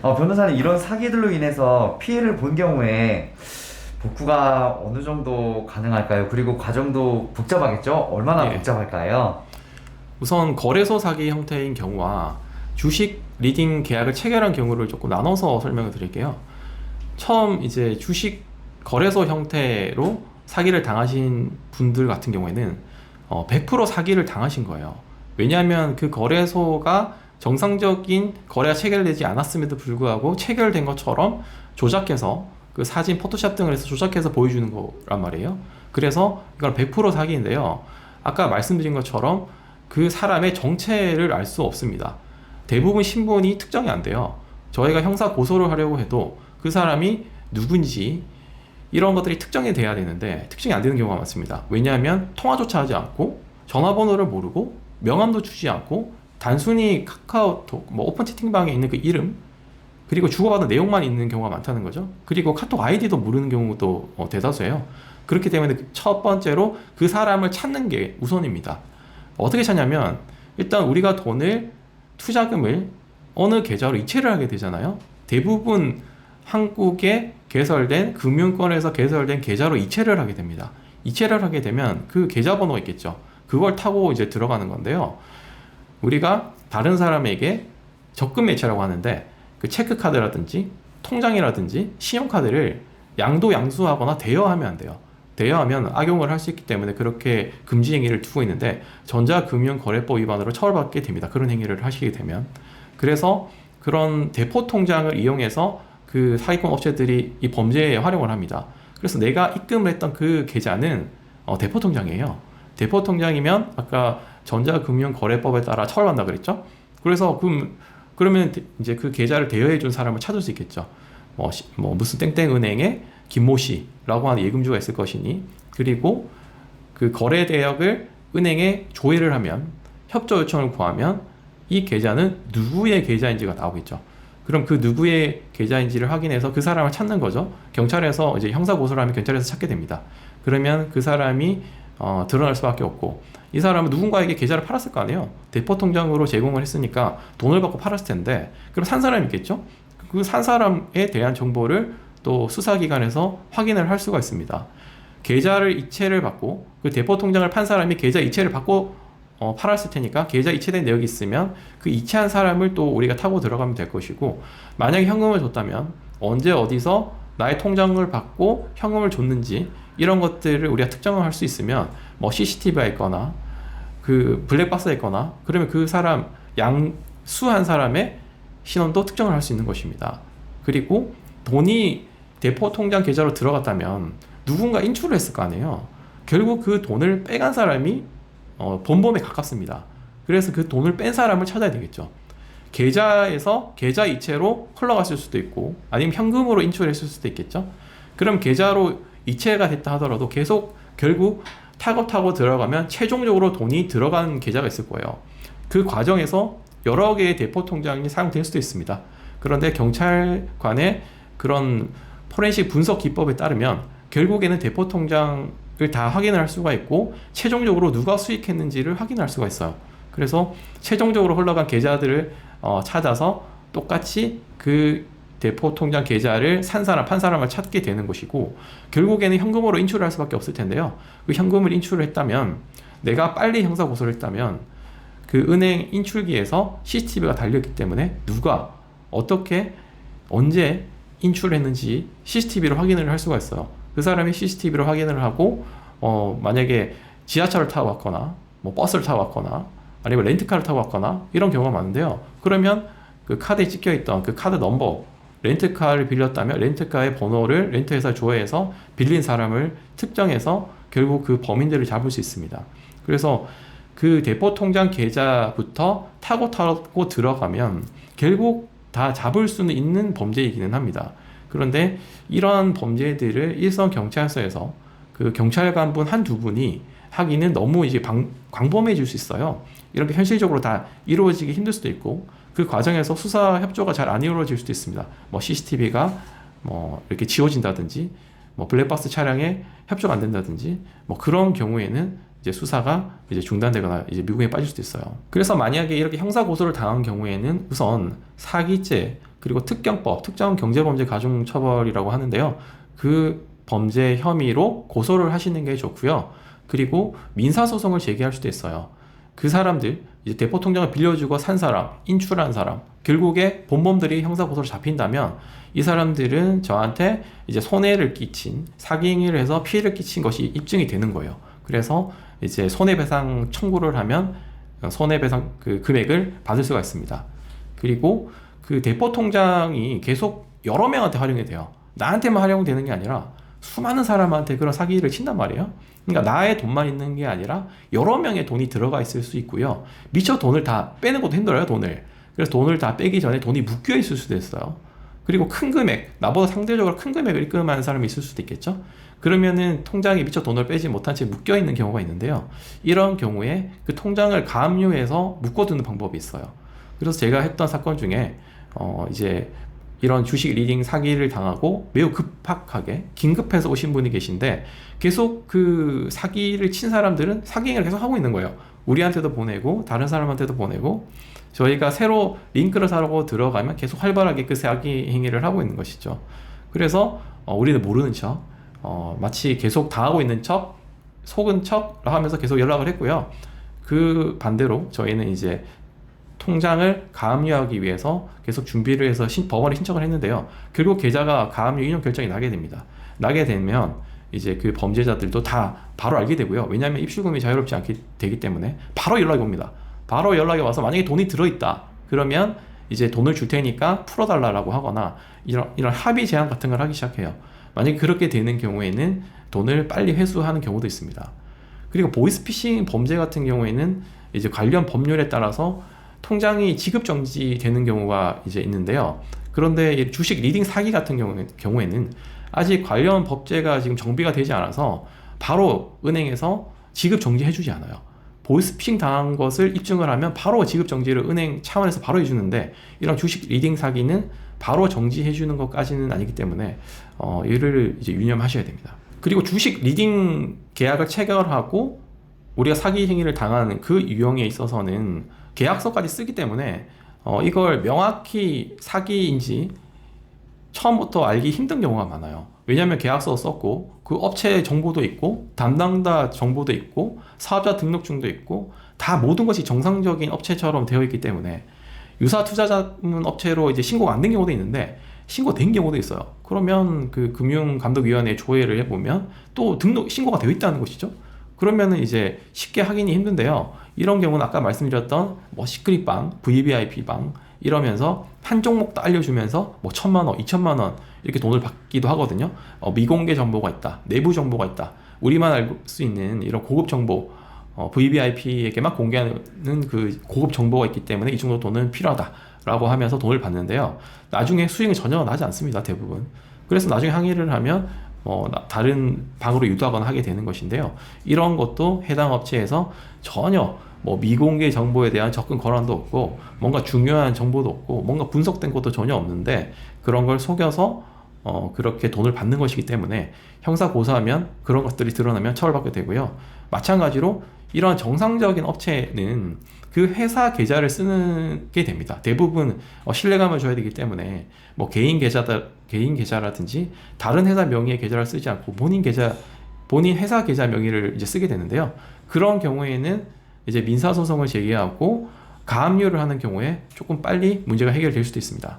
변호사님, 이런 사기들로 인해서 피해를 본 경우에 복구가 어느 정도 가능할까요? 그리고 과정도 복잡하겠죠? 얼마나 예. 복잡할까요? 우선 거래소 사기 형태인 경우와 주식 리딩 계약을 체결한 경우를 조금 나눠서 설명을 드릴게요. 처음 이제 주식 거래소 형태로 사기를 당하신 분들 같은 경우에는 100% 사기를 당하신 거예요. 왜냐하면 그 거래소가 정상적인 거래가 체결되지 않았음에도 불구하고 체결된 것처럼 조작해서 그 사진 포토샵 등을 해서 조작해서 보여주는 거란 말이에요. 그래서 이건 100% 사기인데요. 아까 말씀드린 것처럼 그 사람의 정체를 알 수 없습니다. 대부분 신분이 특정이 안 돼요. 저희가 형사 고소를 하려고 해도 그 사람이 누군지 이런 것들이 특정이 돼야 되는데 특정이 안 되는 경우가 많습니다. 왜냐하면 통화조차 하지 않고 전화번호를 모르고 명함도 주지 않고 단순히 카카오톡 오픈 채팅방에 있는 그 이름 그리고 주고받은 내용만 있는 경우가 많다는 거죠. 그리고 카톡 아이디도 모르는 경우도 대다수예요. 그렇기 때문에 첫 번째로 그 사람을 찾는 게 우선입니다. 어떻게 찾냐면 일단 우리가 돈을 투자금을 어느 계좌로 이체를 하게 되잖아요. 대부분 한국에 개설된 금융권에서 개설된 계좌로 이체를 하게 됩니다. 이체를 하게 되면 그 계좌번호가 있겠죠. 그걸 타고 이제 들어가는 건데요. 우리가 다른 사람에게 적금 매체라고 하는데 그 체크카드라든지 통장이라든지 신용카드를 양도양수하거나 대여하면 안 돼요. 대여하면 악용을 할 수 있기 때문에 그렇게 금지 행위를 두고 있는데 전자금융거래법 위반으로 처벌받게 됩니다. 그런 행위를 하시게 되면. 그래서 그런 대포 통장을 이용해서 그 사기꾼 업체들이 이 범죄에 활용을 합니다. 그래서 내가 입금을 했던 그 계좌는 대포 통장이에요. 대포 통장이면 아까 전자금융거래법에 따라 처벌받는다 그랬죠? 그래서 그러면 이제 그 계좌를 대여해 준 사람을 찾을 수 있겠죠. 무슨 땡땡 은행에 김모 씨라고 하는 예금주가 있을 것이니 그리고 그 거래 대역을 은행에 조회를 하면 협조 요청을 구하면 이 계좌는 누구의 계좌인지가 나오겠죠. 그럼 그 누구의 계좌인지를 확인해서 그 사람을 찾는 거죠. 경찰에서 이제 형사 고소를 하면 경찰에서 찾게 됩니다. 그러면 그 사람이 드러날 수밖에 없고 이 사람은 누군가에게 계좌를 팔았을 거 아니에요. 대포 통장으로 제공을 했으니까 돈을 받고 팔았을 텐데 그럼 산 사람이 있겠죠. 그 산 사람에 대한 정보를 또 수사기관에서 확인을 할 수가 있습니다. 계좌를 이체를 받고 그 대포 통장을 판 사람이 계좌 이체를 받고 팔았을 테니까 계좌 이체된 내역이 있으면 그 이체한 사람을 또 우리가 타고 들어가면 될 것이고 만약에 현금을 줬다면 언제 어디서 나의 통장을 받고 현금을 줬는지 이런 것들을 우리가 특정을 할 수 있으면 CCTV가 있거나 그 블랙박스가 있거나 그러면 그 사람 양수한 사람의 신원도 특정을 할 수 있는 것입니다. 그리고 돈이 대포 통장 계좌로 들어갔다면 누군가 인출을 했을 거 아니에요. 결국 그 돈을 빼간 사람이 본범에 가깝습니다. 그래서 그 돈을 뺀 사람을 찾아야 되겠죠. 계좌에서 계좌 이체로 흘러갔을 수도 있고 아니면 현금으로 인출했을 수도 있겠죠. 그럼 계좌로 이체가 됐다 하더라도 계속 결국 타고 들어가면 최종적으로 돈이 들어간 계좌가 있을 거예요. 그 과정에서 여러 개의 대포 통장이 사용될 수도 있습니다. 그런데 경찰관의 그런 포렌식 분석 기법에 따르면 결국에는 대포 통장을 다 확인을 할 수가 있고 최종적으로 누가 수익했는지를 확인할 수가 있어요. 그래서 최종적으로 흘러간 계좌들을 찾아서 똑같이 그 대포 통장 계좌를 산 사람, 판 사람을 찾게 되는 것이고 결국에는 현금으로 인출을 할 수밖에 없을 텐데요. 그 현금을 인출을 했다면 내가 빨리 형사 고소를 했다면 그 은행 인출기에서 CCTV가 달렸기 때문에 누가 어떻게 언제 인출을 했는지 CCTV로 확인을 할 수가 있어요. 그 사람이 CCTV로 확인을 하고 만약에 지하철을 타고 왔거나 버스를 타고 왔거나 아니면 렌트카를 타고 왔거나 이런 경우가 많은데요. 그러면 그 카드에 찍혀있던 그 카드 넘버 렌트카를 빌렸다면 렌트카의 번호를 렌트회사에 조회해서 빌린 사람을 특정해서 결국 그 범인들을 잡을 수 있습니다. 그래서 그 대포 통장 계좌부터 타고 들어가면 결국 다 잡을 수는 있는 범죄이기는 합니다. 그런데 이러한 범죄들을 일선 경찰서에서 그 경찰관분 한두 분이 하기는 너무 이제 광범해질 수 있어요. 이렇게 현실적으로 다 이루어지기 힘들 수도 있고 그 과정에서 수사 협조가 잘 안 이루어질 수도 있습니다. CCTV가 이렇게 지워진다든지 블랙박스 차량에 협조가 안 된다든지 그런 경우에는 이제 수사가 이제 중단되거나 이제 미국에 빠질 수도 있어요. 그래서 만약에 이렇게 형사 고소를 당한 경우에는 우선 사기죄 그리고 특경법, 특정 경제범죄 가중처벌이라고 하는데요. 그 범죄 혐의로 고소를 하시는 게 좋고요. 그리고 민사소송을 제기할 수도 있어요. 그 사람들, 이제 대포 통장을 빌려주고 산 사람, 인출한 사람, 결국에 본범들이 형사고소로 잡힌다면 이 사람들은 저한테 이제 손해를 끼친, 사기 행위를 해서 피해를 끼친 것이 입증이 되는 거예요. 그래서 이제 손해배상 청구를 하면 손해배상 그 금액을 받을 수가 있습니다. 그리고 그 대포 통장이 계속 여러 명한테 활용이 돼요. 나한테만 활용되는 게 아니라 수많은 사람한테 그런 사기를 친단 말이에요. 그러니까 나의 돈만 있는 게 아니라 여러 명의 돈이 들어가 있을 수 있고요. 미처 돈을 다 빼는 것도 힘들어요, 돈을. 그래서 돈을 다 빼기 전에 돈이 묶여 있을 수도 있어요. 그리고 큰 금액, 나보다 상대적으로 큰 금액을 입금하는 사람이 있을 수도 있겠죠. 그러면은 통장에 미처 돈을 빼지 못한 채 묶여 있는 경우가 있는데요. 이런 경우에 그 통장을 가압류해서 묶어두는 방법이 있어요. 그래서 제가 했던 사건 중에 이제 이런 주식 리딩 사기를 당하고 매우 급박하게 긴급해서 오신 분이 계신데 계속 그 사기를 친 사람들은 사기 행위를 계속 하고 있는 거예요. 우리한테도 보내고 다른 사람한테도 보내고 저희가 새로 링크를 사라고 들어가면 계속 활발하게 그 사기 행위를 하고 있는 것이죠. 그래서 우리는 모르는 척 마치 계속 당하고 있는 척 속은 척 하면서 계속 연락을 했고요. 그 반대로 저희는 이제 통장을 가압류하기 위해서 계속 준비를 해서 법원에 신청을 했는데요. 결국 계좌가 가압류 인용 결정이 나게 됩니다. 나게 되면 이제 그 범죄자들도 다 바로 알게 되고요. 왜냐하면 입출금이 자유롭지 않게 되기 때문에 바로 연락이 옵니다. 바로 연락이 와서 만약에 돈이 들어있다 그러면 이제 돈을 줄 테니까 풀어달라고 하거나 이런 합의 제한 같은 걸 하기 시작해요. 만약에 그렇게 되는 경우에는 돈을 빨리 회수하는 경우도 있습니다. 그리고 보이스피싱 범죄 같은 경우에는 이제 관련 법률에 따라서 통장이 지급 정지되는 경우가 이제 있는데요. 그런데 주식 리딩 사기 같은 경우에는 아직 관련 법제가 지금 정비가 되지 않아서 바로 은행에서 지급 정지해주지 않아요. 보이스피싱 당한 것을 입증을 하면 바로 지급 정지를 은행 차원에서 바로 해주는데 이런 주식 리딩 사기는 바로 정지해주는 것까지는 아니기 때문에 이를 이제 유념하셔야 됩니다. 그리고 주식 리딩 계약을 체결하고 우리가 사기 행위를 당하는 그 유형에 있어서는 계약서까지 쓰기 때문에 이걸 명확히 사기인지 처음부터 알기 힘든 경우가 많아요. 왜냐하면 계약서 썼고 그 업체 정보도 있고 담당자 정보도 있고 사업자 등록증도 있고 다 모든 것이 정상적인 업체처럼 되어 있기 때문에 유사 투자자문 업체로 이제 신고가 안 된 경우도 있는데 신고된 경우도 있어요. 그러면 그 금융감독위원회에 조회를 해보면 또 신고가 되어 있다는 것이죠. 그러면은 이제 쉽게 확인이 힘든데요. 이런 경우는 아까 말씀드렸던 뭐 시크릿방, VVIP방 이러면서 한 종목도 알려주면서 뭐 1,000만 원, 2,000만 원 이렇게 돈을 받기도 하거든요. 미공개 정보가 있다, 내부 정보가 있다, 우리만 알 수 있는 이런 고급 정보, VVIP에게만 공개하는 그 고급 정보가 있기 때문에 이 정도 돈은 필요하다라고 하면서 돈을 받는데요. 나중에 수익은 전혀 나지 않습니다, 대부분. 그래서 나중에 항의를 하면 다른 방으로 유도하거나 하게 되는 것인데요. 이런 것도 해당 업체에서 전혀 미공개 정보에 대한 접근 권한도 없고 뭔가 중요한 정보도 없고 뭔가 분석된 것도 전혀 없는데 그런 걸 속여서 그렇게 돈을 받는 것이기 때문에 형사 고소하면 그런 것들이 드러나면 처벌받게 되고요. 마찬가지로 이런 정상적인 업체는 그 회사 계좌를 쓰게 됩니다. 대부분 신뢰감을 줘야 되기 때문에 개인 계좌라든지 다른 회사 명의의 계좌를 쓰지 않고 본인 회사 계좌 명의를 이제 쓰게 되는데요. 그런 경우에는 이제 민사소송을 제기하고 가압류를 하는 경우에 조금 빨리 문제가 해결될 수도 있습니다.